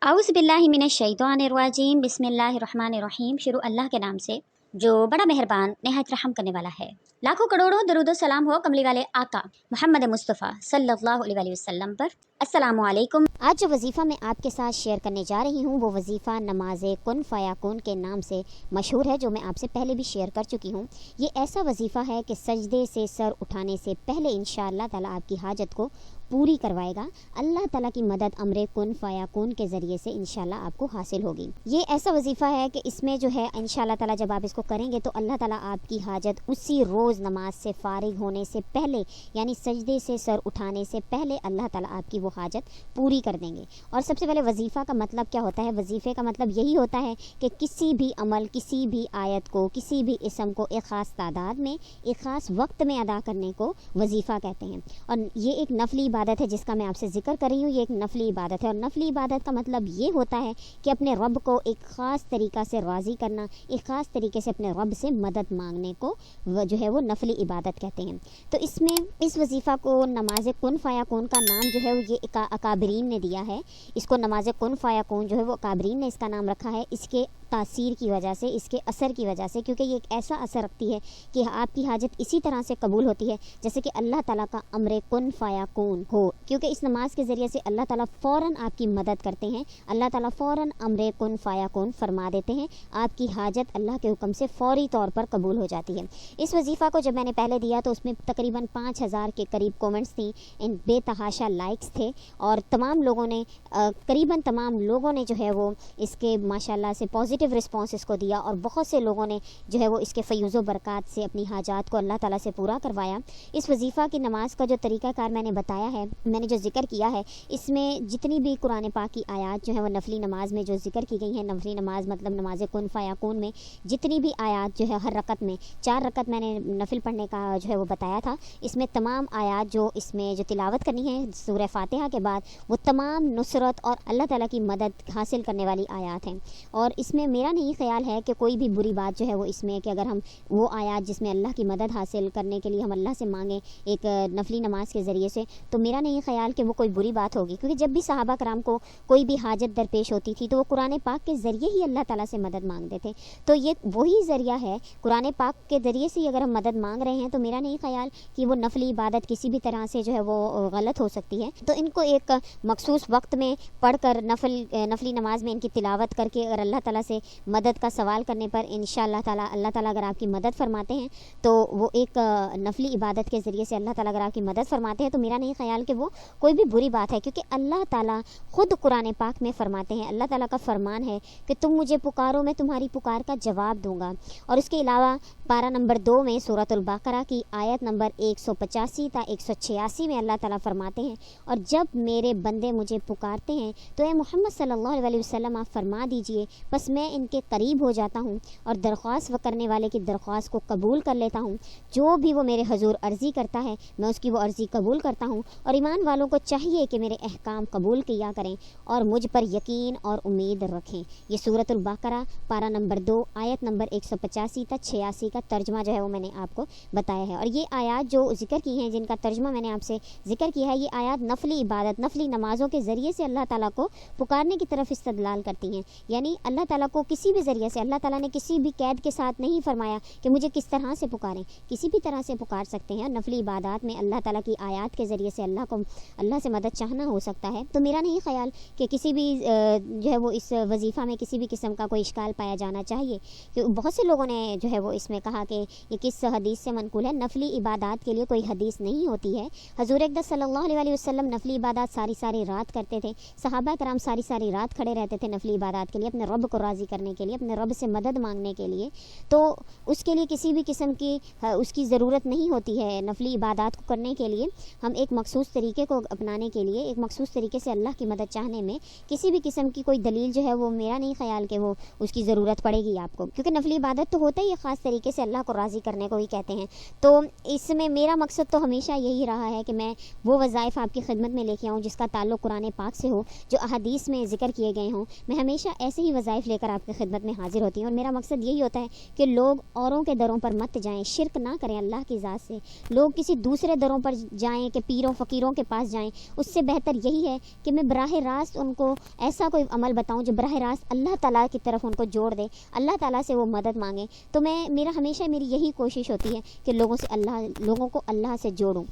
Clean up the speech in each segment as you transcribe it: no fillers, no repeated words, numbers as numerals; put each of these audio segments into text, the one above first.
आउज़ बिल्लाहि मिनश शैतानिर रजीम बिस्मिल्लाहिर रहमानिर रहीम। शुरू अल्लाह के नाम से जो बड़ा मेहरबान निहायत रहम करने वाला है। लाखों करोड़ों दरूद सलाम हो कमली वाले आका मोहम्मद मुस्तफ़ा सल्लल्लाहु अलैहि वसल्लम पर। अस्सलामु अलैकुम। आज जो वजीफ़ा मैं आपके साथ शेयर करने जा रही हूँ वो वजीफ़ा नमाज कुन फ़याकुन के नाम से मशहूर है, जो मैं आपसे पहले भी शेयर कर चुकी हूँ। ये ऐसा वजीफ़ा है कि सजदे से सर उठाने से पहले इंशाअल्लाह ताला आपकी हाजत को पूरी करवाएगा। अल्लाह ताला की मदद अमरे कुन फ़याकुन के ज़रिए से इंशाअल्लाह आपको हासिल होगी। ये ऐसा वजीफ़ा है कि इसमें जो है इंशाअल्लाह ताला जब आप इसको करेंगे तो अल्लाह ताला आपकी हाजत उसी रोज़ नमाज से फ़ारिग होने से पहले, यानी सजदे से सर उठाने से पहले अल्लाह ताला आपकी वो हाजत पूरी कर देंगे। और सबसे पहले वजीफ़ा का मतलब क्या होता है? वजीफ़े का मतलब यही होता है कि किसी भी अमल, किसी भी आयत को, किसी भी इसम को एक ख़ास तादाद में, एक ख़ास वक्त में अदा करने को वजीफ़ा कहते हैं। और ये एक नफली इबादत है जिसका मैं आपसे जिक्र कर रही हूँ। ये एक नफली इबादत है और नफली इबादत का मतलब ये होता है कि अपने रब को एक ख़ास तरीक़ा से राज़ी करना, एक ख़ास तरीके से अपने रब से मदद मांगने को जो है वो नफली इबादत कहते हैं। तो इसमें इस वजीफ़ा को नमाज कुन फ़याकुन का नाम जो है वो ये अकाबरीन ने दिया है। इसको नमाज कुन फ़याकुन जो है वो अकाबरीन ने इसका नाम रखा है, इसके तासीर की वजह से, इसके असर की वजह से, क्योंकि ये एक ऐसा असर रखती है कि आपकी हाजत इसी तरह से कबूल होती है जैसे कि अल्लाह ताला का अमरे कुन फ़याकुन हो। क्योंकि इस नमाज के ज़रिए से अल्लाह ताला फ़ौरन आपकी मदद करते हैं, अल्लाह ताला फ़ौरन अमरे कुन फ़याकुन फरमा देते हैं, आपकी हाजत अल्लाह के हुक्म से फ़ौरी तौर पर कबूल हो जाती है। इस वजीफ़ा को जब मैंने पहले दिया तो उसमें तकरीबन 5000 के करीब कमेंट्स थी, इन बेतहाशा लाइक्स थे और तमाम लोगों ने करीबन तमाम लोगों ने जो है वो इसके माशाल्लाह से पॉजिटिव रिस्पॉन्स इसको दिया और बहुत से लोगों ने जो है वो इसके फ़यूज़ व बरक़ात से अपनी हाजात को अल्लाह ताला से पूरा करवाया। इस वजीफ़ा की नमाज का जो तरीक़ाकार मैंने बताया है, मैंने जो जिक्र किया है, इसमें जितनी भी कुरान पाक की आयात जो है वो नफली नमाज में जो जिक्र की गई हैं, नफली नमाज मतलब नमाज कुन फ़याकुन में जितनी भी आयात जो है हर रकत में 4 रकत मैंने नफिल पढ़ने का जो है वो बताया था। इसमें तमाम आयात जो इसमें जो तिलावत करनी है सूरह फ़ातिहा के बाद, वो तमाम नुसरत और अल्लाह ताला की मदद हासिल करने वाली आयात हैं। और इसमें मेरा नहीं ख्याल है कि कोई भी बुरी बात जो है वो इसमें कि अगर हम वो आयात जिसमें अल्लाह की मदद हासिल करने के लिए हम अल्लाह से मांगें एक नफली नमाज के ज़रिए से, तो मेरा नहीं ख्याल कि वो कोई बुरी बात होगी। क्योंकि जब भी सहाबा कराम को कोई भी हाजत दरपेश होती थी तो वो कुरान पाक के ज़रिए ही अल्लाह ताला से मदद मांगते थे। तो ये वही ज़रिया है, कुरान पाक के ज़रिए से ही अगर हम मदद मांग रहे हैं तो मेरा नहीं ख्याल कि वो नफली इबादत किसी भी तरह से जो है वो गलत हो सकती है। तो इनको एक मखसूस वक्त में पढ़कर नफली नमाज में इनकी तिलावत करके अगर अल्लाह ताला से मदद का सवाल करने पर इंशाअल्लाह ताला अल्लाह ताला अगर आपकी मदद फरमाते हैं तो वो एक नफली इबादत के ज़रिए से अल्लाह ताला अगर आपकी मदद फरमाते हैं तो मेरा नहीं ख्याल कि वो कोई भी बुरी बात है। क्योंकि अल्लाह ताला ख़ुद कुरान पाक में फरमाते हैं, अल्लाह ताला का फरमान है कि तुम मुझे पुकारो मैं तुम्हारी पुकार का जवाब दूँगा। और इसके अलावा पारा नंबर 2 में सूरतुल बकरा की आयत नंबर 185 ता 186 में अल्लाह ताला फरमाते हैं, और जब मेरे बंदे मुझे पुकारते हैं तो ए मोहम्मद सल्लल्लाहु अलैहि वसल्लम आप फरमा दीजिए, बस मैं इनके करीब हो जाता हूँ और दरख्वास्त करने वाले की दरख्वास्त को कबूल कर लेता हूँ। जो भी वो मेरे हजूर अर्ज़ी करता है मैं उसकी वो अर्ज़ी कबूल करता हूँ। और ईमान वालों को चाहिए कि मेरे अहकाम कबूल किया करें और मुझ पर यकीन और उम्मीद रखें। ये सूरतुल बकरा पारा नंबर 2 आयत नंबर 185 तक 86 का तर्जमा जो है वो मैंने आपको बताया है। और ये आयात जो जिक्र की हैं, जिनका तर्जमा मैंने आपसे जिक्र किया है, ये आयात नफली इबादत, नफली नमाज़ों के ज़रिए से अल्लाह ताला को पुकारने की तरफ इस्तदलाल करती हैं। यानी अल्लाह ताला को किसी भी ज़रिए से, अल्लाह ताला ने किसी भी कैद के साथ नहीं फरमाया कि मुझे किस तरह से पुकारें, किसी भी तरह से पुकार सकते हैं। नफली इबादत में अल्लाह ताला की आयात के ज़रिए से अल्लाह से मदद चाहना हो सकता है। तो मेरा नहीं ख्याल कि किसी भी जो है वो इस वजीफ़ा में किसी भी किस्म का कोई इश्काल पाया जाना चाहिए। कि बहुत से लोगों ने जो है वो इसमें कहा कि ये किस हदीस से मनकूल है। नफली इबादत के लिए कोई हदीस नहीं होती है। हजूर अक़दस सल्लल्लाहु अलैहि वसल्लम नफली इबादत सारी रात करते थे। सहाबा कराम सारी रात खड़े रहते थे नफली इबादत के लिए, अपने रब को राज़ी करने के लिए, अपने रब से मदद मांगने के लिए। तो उसके लिए किसी भी किस्म की उसकी ज़रूरत नहीं होती है। नफली इबादत को करने के लिए हम एक मखसूस तरीके को अपनाने के लिए, एक मखसूस तरीके से अल्लाह की मदद चाहने में किसी भी किस्म की कोई दलील जो है वो मेरा नहीं ख्याल कि वो उसकी ज़रूरत पड़ेगी आपको। क्योंकि नफली इबादत तो होता ही है ख़ास तरीके से अल्लाह को राज़ी करने को ही कहते हैं। तो इसमें मेरा मकसद तो हमेशा यही रहा है कि मैं वो वज़ाइफ़ आपकी खिदमत में लेके आऊँ जिसका ताल्लुक़ कुरान पाक से हो, जो अहादीस में ज़िक्र किए गए हों। मैं हमेशा ऐसे ही वज़ाइफ़ लेकर آپ کی خدمت میں حاضر ہوتی ہیں، اور میرا مقصد یہی ہوتا ہے کہ لوگ اوروں کے دروں پر مت جائیں، شرک نہ کریں اللہ کی ذات سے، لوگ کسی دوسرے دروں پر جائیں کہ پیروں فقیروں کے پاس جائیں، اس سے بہتر یہی ہے کہ میں براہ راست ان کو ایسا کوئی عمل بتاؤں جو براہ راست اللہ تعالیٰ کی طرف ان کو جوڑ دے، اللہ تعالیٰ سے وہ مدد مانگیں۔ تو میرا ہمیشہ میری یہی کوشش ہوتی ہے کہ لوگوں کو اللہ سے جوڑوں۔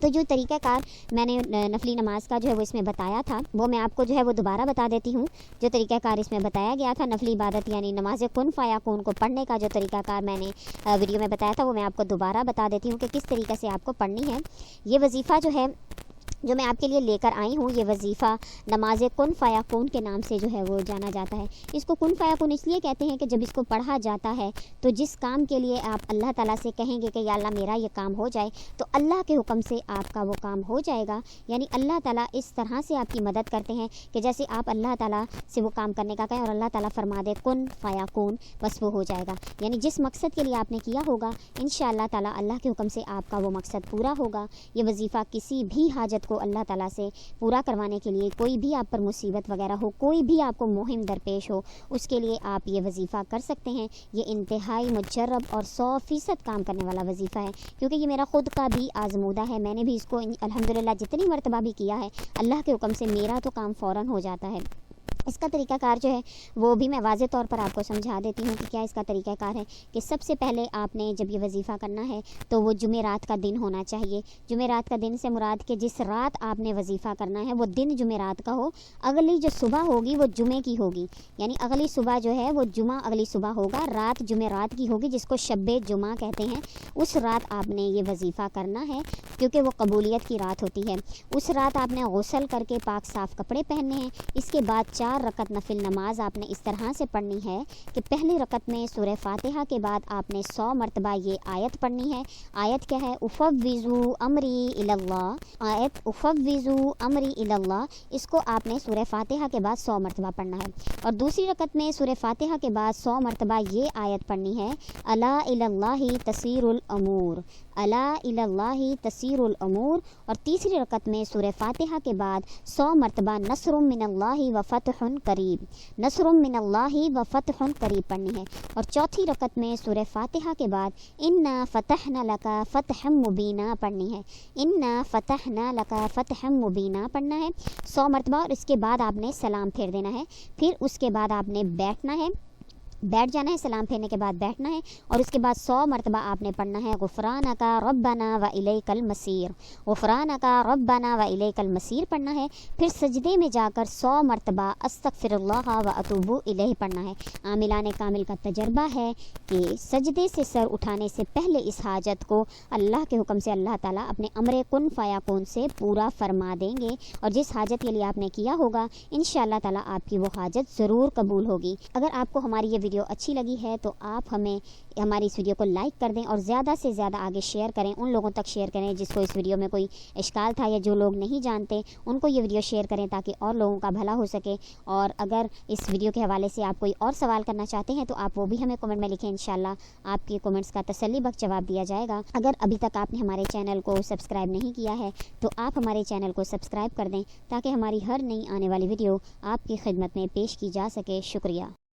تو جو طریقہ کار میں نے نفلی نماز کا جو ہے وہ اس میں بتایا تھا، وہ میں آپ کو جو ہے وہ دوبارہ بتا دیتی ہوں۔ جو طریقہ کار اس میں بتایا گیا تھا نفلی عبادت یعنی نماز کن فیکون کو پڑھنے کا، جو طریقہ کار میں نے ویڈیو میں بتایا تھا، وہ میں آپ کو دوبارہ بتا دیتی ہوں کہ کس طریقے سے آپ کو پڑھنی ہے۔ یہ وظیفہ جو ہے جو میں آپ کے لیے لے کر آئی ہوں، یہ وظیفہ نماز کن فیکون کے نام سے جو ہے وہ جانا جاتا ہے۔ اس کو کن فیکون اس لیے کہتے ہیں کہ جب اس کو پڑھا جاتا ہے تو جس کام کے لیے آپ اللہ تعالیٰ سے کہیں گے کہ یا اللہ میرا یہ کام ہو جائے، تو اللہ کے حکم سے آپ کا وہ کام ہو جائے گا۔ یعنی اللہ تعالیٰ اس طرح سے آپ کی مدد کرتے ہیں کہ جیسے آپ اللہ تعالیٰ سے وہ کام کرنے کا کہیں اور اللہ تعالیٰ فرما دے کن فیکون، بس وہ ہو جائے گا۔ یعنی جس مقصد کے لیے آپ نے کیا ہوگا انشاءاللہ تعالیٰ اللہ کے حکم سے آپ کا وہ مقصد پورا ہوگا۔ یہ وظیفہ کسی بھی حاجت کو اللہ تعالیٰ سے پورا کروانے کے لیے، کوئی بھی آپ پر مصیبت وغیرہ ہو، کوئی بھی آپ کو مہم درپیش ہو، اس کے لیے آپ یہ وظیفہ کر سکتے ہیں۔ یہ انتہائی مجرب اور 100% کام کرنے والا وظیفہ ہے، کیونکہ یہ میرا خود کا بھی آزمودہ ہے۔ میں نے بھی اس کو الحمدللہ جتنی مرتبہ بھی کیا ہے، اللہ کے حکم سے میرا تو کام فوراً ہو جاتا ہے۔ اس کا طریقہ کار جو ہے وہ بھی میں واضح طور پر آپ کو سمجھا دیتی ہوں کہ کیا اس کا طریقہ کار ہے کہ سب سے پہلے آپ نے جب یہ وظیفہ کرنا ہے تو وہ جمعرات کا دن ہونا چاہیے۔ جمعرات کا دن سے مراد کہ جس رات آپ نے وظیفہ کرنا ہے وہ دن جمعرات کا ہو، اگلی جو صبح ہوگی وہ جمعے کی ہوگی، یعنی اگلی صبح جو ہے وہ جمعہ اگلی صبح ہوگا، رات جمعرات کی ہوگی جس کو شب جمعہ کہتے ہیں۔ اس رات آپ نے یہ وظیفہ کرنا ہے کیونکہ وہ قبولیت کی رات ہوتی ہے۔ اس رات آپ نے غسل کر کے پاک صاف کپڑے پہننے ہیں۔ اس کے بعد 4 رکعت نفل نماز آپ نے اس طرح سے پڑھنی ہے کہ پہلی رکعت میں سورہ فاتحہ کے بعد آپ نے 100 مرتبہ یہ آیت پڑھنی ہے۔ آیت کیا ہے؟ افوض امری الی اللہ۔ آیت افوض امری الی اللہ، اس کو آپ نے سورہ فاتحہ کے بعد 100 مرتبہ پڑھنا ہے۔ اور دوسری رکعت میں سورہ فاتحہ کے بعد 100 مرتبہ یہ آیت پڑھنی ہے، الا الی اللہ تسیر الامور، الا الی اللہ تسیر الامور۔ اور تیسری رکعت میں سورہ فاتحہ کے بعد 100 مرتبہ نصر من اللہ و فتح قریب، نصر من اللہ و فتح قریب پڑھنی ہے۔ اور چوتھی رکعت میں سورہ فاتحہ کے بعد انا فتحنا لک فتحا مبینا پڑھنی ہے، انا فتحنا لک فتحا مبینا پڑھنا ہے 100 مرتبہ۔ اور اس کے بعد آپ نے سلام پھیر دینا ہے، پھر اس کے بعد آپ نے بیٹھ جانا ہے، سلام پھیرنے کے بعد بیٹھنا ہے۔ اور اس کے بعد 100 مرتبہ آپ نے پڑھنا ہے غفرانک ربنا و الیک المصیر، غفرانک ربنا و الیک المصیر پڑھنا ہے۔ پھر سجدے میں جا کر 100 مرتبہ استغفر اللہ و اتوب الیہ پڑھنا ہے۔ عاملان کامل کا تجربہ ہے کہ سجدے سے سر اٹھانے سے پہلے اس حاجت کو اللہ کے حکم سے اللہ تعالیٰ اپنے امر کن فیکون سے پورا فرما دیں گے، اور جس حاجت کے لیے آپ نے کیا ہوگا انشاءاللہ تعالیٰ آپ کی وہ حاجت ضرور قبول ہوگی۔ اگر آپ کو ہماری یہ ویڈیو اچھی لگی ہے تو آپ ہماری اس ویڈیو کو لائک کر دیں اور زیادہ سے زیادہ آگے شیئر کریں، ان لوگوں تک شیئر کریں جس کو اس ویڈیو میں کوئی اشکال تھا یا جو لوگ نہیں جانتے ان کو یہ ویڈیو شیئر کریں تاکہ اور لوگوں کا بھلا ہو سکے۔ اور اگر اس ویڈیو کے حوالے سے آپ کوئی اور سوال کرنا چاہتے ہیں تو آپ وہ بھی ہمیں کمنٹ میں لکھیں، انشاءاللہ آپ کے کمنٹس کا تسلی بخش جواب دیا جائے گا۔ اگر ابھی تک آپ نے ہمارے چینل کو سبسکرائب نہیں کیا ہے تو آپ ہمارے چینل کو سبسکرائب کر دیں تاکہ ہماری ہر نئی آنے والی ویڈیو آپ کی خدمت میں پیش کی جا سکے۔ شکریہ۔